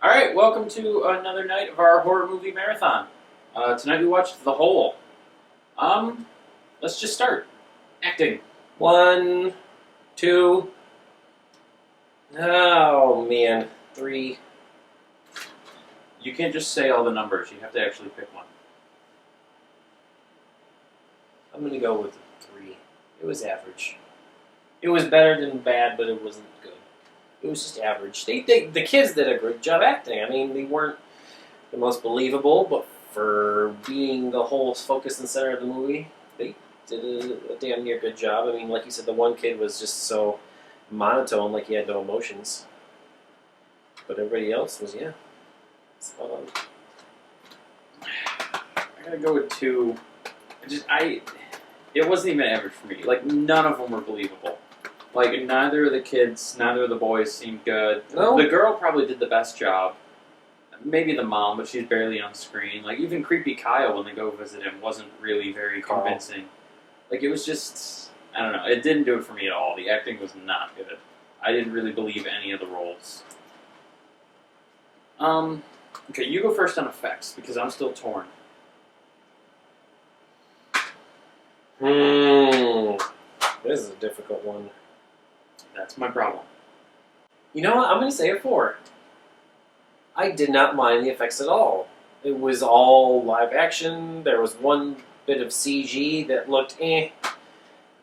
All right, welcome to another night of our horror movie marathon. Tonight we watched The Hole. Um, let's just start. Acting. One, two, oh man, three. You can't just say all the numbers. You have to actually pick one. I'm gonna go with three. It was average. It was better than bad, but it wasn't good. It was just average. The kids did a good job acting. I mean, they weren't the most believable, but for being the whole focus and center of the movie, they did a damn near good job. I mean, like you said, the one kid was just so monotone, like he had no emotions. But everybody else was, yeah, spot on. I gotta go with two. It wasn't even average for me. Like, none of them were believable. Like, neither of the kids, neither of the boys seemed good. No. The girl probably did the best job. Maybe the mom, but she's barely on screen. Like, even Creepy Kyle, when they go visit him, wasn't really very Carl. convincing. Like, it was just, I don't know. It didn't do it for me at all. The acting was not good. I didn't really believe any of the roles. Okay, you go first on effects, because I'm still torn. This is a difficult one. That's my problem. You know what? I'm going to say a 4. I did not mind the effects at all. It was all live action. There was one bit of CG that looked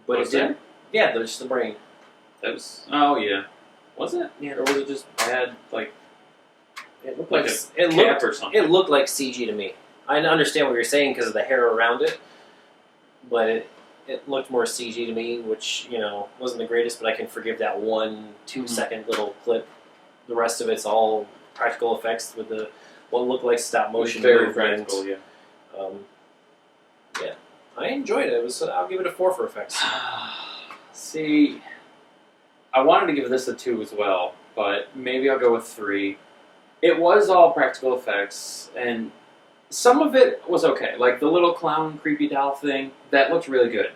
but Was it didn't. Yeah, just the brain. That was, oh yeah. Was it? Yeah. Or was it just bad, like It looked like like a cap or something? It looked like CG to me. I understand what you're saying because of the hair around it, but it looked more CG to me, which wasn't the greatest. But I can forgive that 1-2 second little clip. The rest of it's all practical effects with what looked like stop motion very movement. practical, yeah. Yeah, I enjoyed it. I'll give it a 4 for effects. See, I wanted to give this a 2 as well, but maybe I'll go with 3. It was all practical effects, and some of it was okay. Like the little clown creepy doll thing, that looked really good.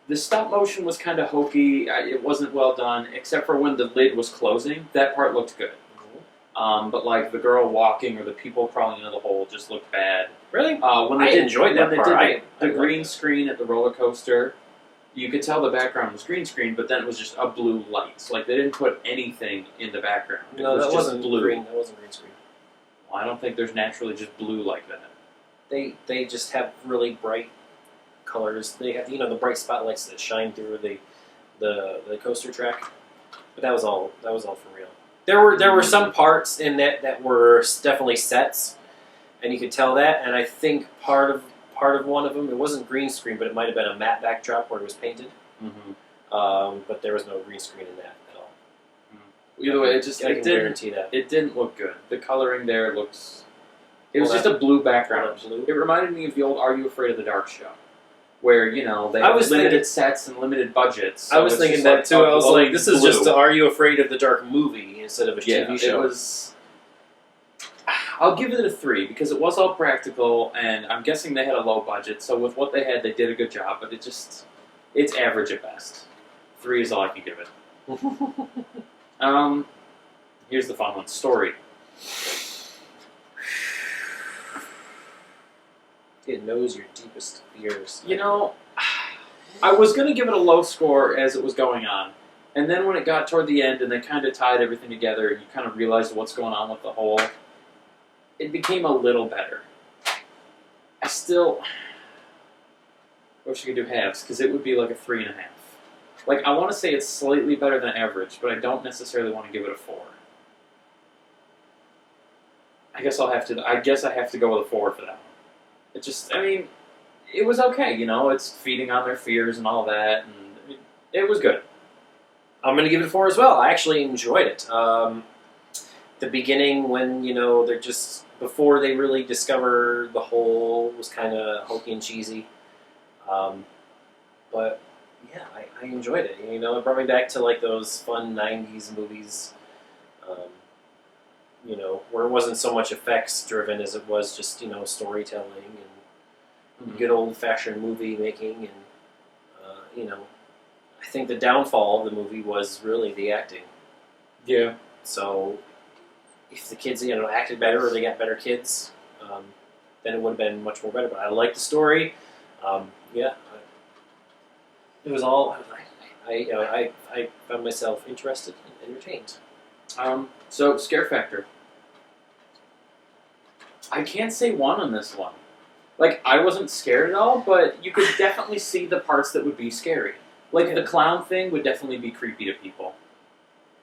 The stop motion was kind of hokey. It wasn't well done, except for when the lid was closing. That part looked good. But like the girl walking or the people crawling into the hole just looked bad. Really? When they I enjoyed that when part. They did the I liked green it. screen at the roller coaster, you could tell the background was green screen, but then it was just a blue light. Like they didn't put anything in the background. No, it was that just wasn't blue. green. That wasn't green screen. Well, I don't think there's naturally just blue like that. They just have really bright colors. They have the bright spotlights that shine through the coaster track. But that was all for real. There were some parts in that were definitely sets, and you could tell that. And I think part of one of them, it wasn't green screen, but it might have been a matte backdrop where it was painted. Mm-hmm. But there was no green screen in that at all. Either way, I can guarantee that. It didn't look good. The coloring there looks. It was Well, just a blue background. blue? It reminded me of the old "Are You Afraid of the Dark" show, where they I have was limited thinking- sets and limited budgets. I was it's thinking just that like too. a I was glowing like, this is blue. just Are You Afraid of the Dark movie instead of a TV show. It was. I'll give it a 3 because it was all practical, and I'm guessing they had a low budget. So with what they had, they did a good job. But it's average at best. 3 is all I can give it. Here's the fun one: story. It knows your deepest fears. I was going to give it a low score as it was going on. And then when it got toward the end and they kind of tied everything together and you kind of realized what's going on with the whole, it became a little better. I still wish you could do halves because it would be like a 3.5. Like, I want to say it's slightly better than average, but I don't necessarily want to give it a 4. I guess I have to go with a 4 for that one. It was okay, it's feeding on their fears and all that, and it was good. I'm going to give it a 4 as well. I actually enjoyed it. The beginning when, they're just, before they really discover the whole, was kind of hokey and cheesy. But, yeah, I enjoyed it. It brought me back to, like, those fun 90s movies, where it wasn't so much effects driven as it was just, storytelling and good old-fashioned movie making. And, I think the downfall of the movie was really the acting. Yeah. So if the kids acted better or they got better kids, then it would have been much more better. But I liked the story. Yeah, it was all. I found myself interested and entertained. So scare factor. I can't say one on this one. Like, I wasn't scared at all, but you could definitely see the parts that would be scary. Like, the clown thing would definitely be creepy to people.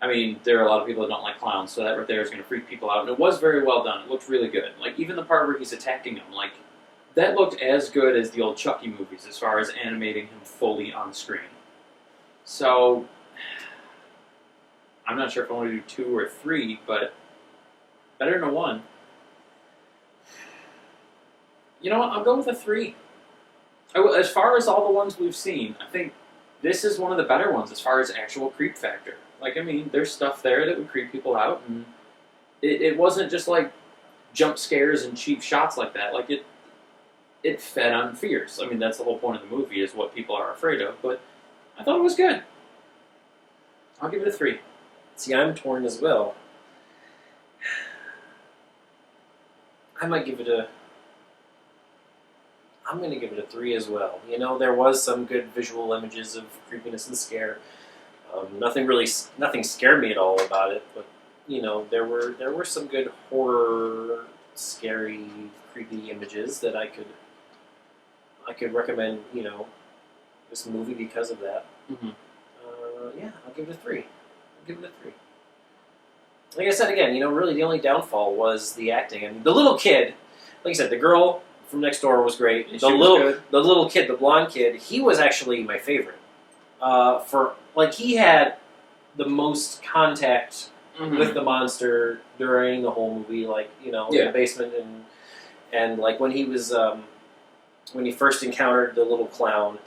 I mean, there are a lot of people that don't like clowns, so that right there is going to freak people out. And it was very well done. It looked really good. Like, even the part where he's attacking him, like, that looked as good as the old Chucky movies as far as animating him fully on screen. So, I'm not sure if I want to do 2 or 3, but better than a 1. You know what? I'll go with a 3. As far as all the ones we've seen, I think this is one of the better ones as far as actual creep factor. Like, I mean, there's stuff there that would creep people out, and it wasn't just like jump scares and cheap shots like that. Like, it fed on fears. I mean, that's the whole point of the movie, is what people are afraid of, but I thought it was good. I'll give it a 3. See, I'm torn as well. I might give it a. I'm going to give it a 3 as well. You know, there was some good visual images of creepiness and scare. Nothing scared me at all about it, but you know, there were some good horror, scary, creepy images that I could recommend. You know, this movie because of that. Mm-hmm. Yeah, I'll give it a 3. I'll give it a 3. Like I said again, you know, really the only downfall was the acting. I mean, the little kid, like I said, the girl from next door was great. Yeah, the little kid, the blonde kid, he was actually my favorite. He had the most contact with the monster during the whole movie, like, you know, in the basement, and like when he was when he first encountered the little clown,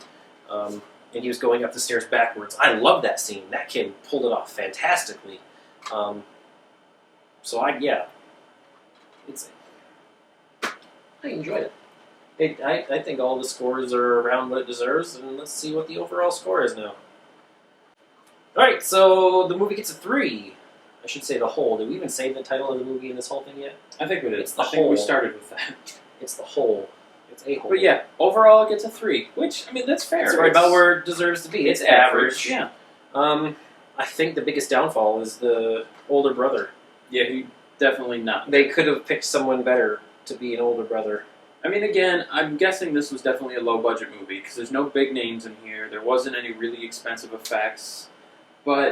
and he was going up the stairs backwards. I love that scene. That kid pulled it off fantastically. I enjoyed it. I think all the scores are around what it deserves, and let's see what the overall score is now. Alright, so the movie gets a 3. I should say the whole. Did we even say the title of the movie in this whole thing yet? I think we did. It's the I think we whole. started with that. It's the whole. It's a whole. But yeah, overall it gets a 3, which, I mean, that's fair. It's right about where it deserves to be. It's average. Yeah. I think the biggest downfall is the older brother. Yeah, he definitely not. They could have picked someone better to be an older brother. I mean, again, I'm guessing this was definitely a low-budget movie, because there's no big names in here. There wasn't any really expensive effects. But